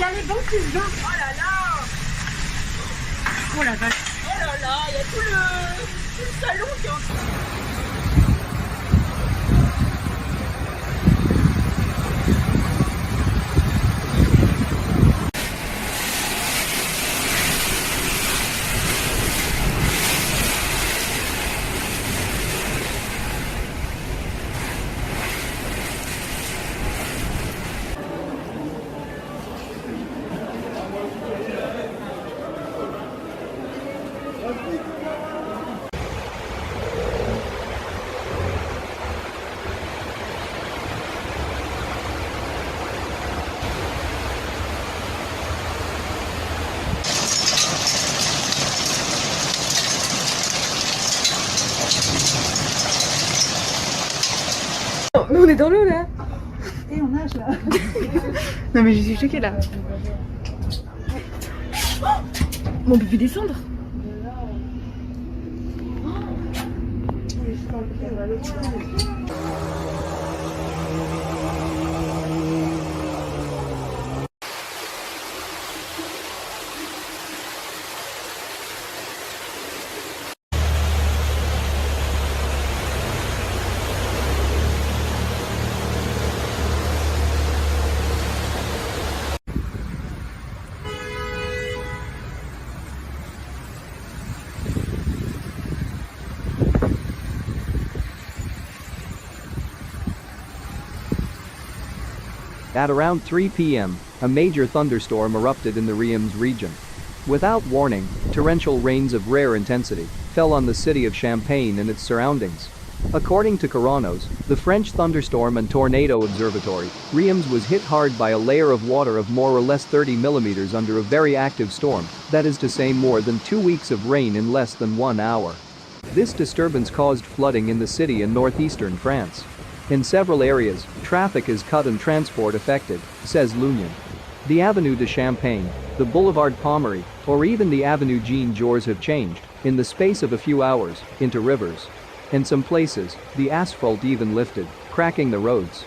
a les bancs qui se battent. Oh là là. Oh la vache. Oh là là, il y a tout le salon qui est en train. Mais on est dans l'eau là. Et on nage là. Non mais je suis choquée là. Bon, on peut plus descendre. At around 3 p.m., a major thunderstorm erupted in the Reims region. Without warning, torrential rains of rare intensity fell on the city of Champagne and its surroundings. According to Coronos, the French Thunderstorm and Tornado Observatory, Reims was hit hard by a layer of water of more or less 30 millimeters under a very active storm, that is to say more than 2 weeks of rain in less than 1 hour. This disturbance caused flooding in the city in northeastern France. In several areas, traffic is cut and transport affected, says L'Union. The Avenue de Champagne, the Boulevard Pommery, or even the Avenue Jean Jaurès have changed, in the space of a few hours, into rivers. In some places, the asphalt even lifted, cracking the roads.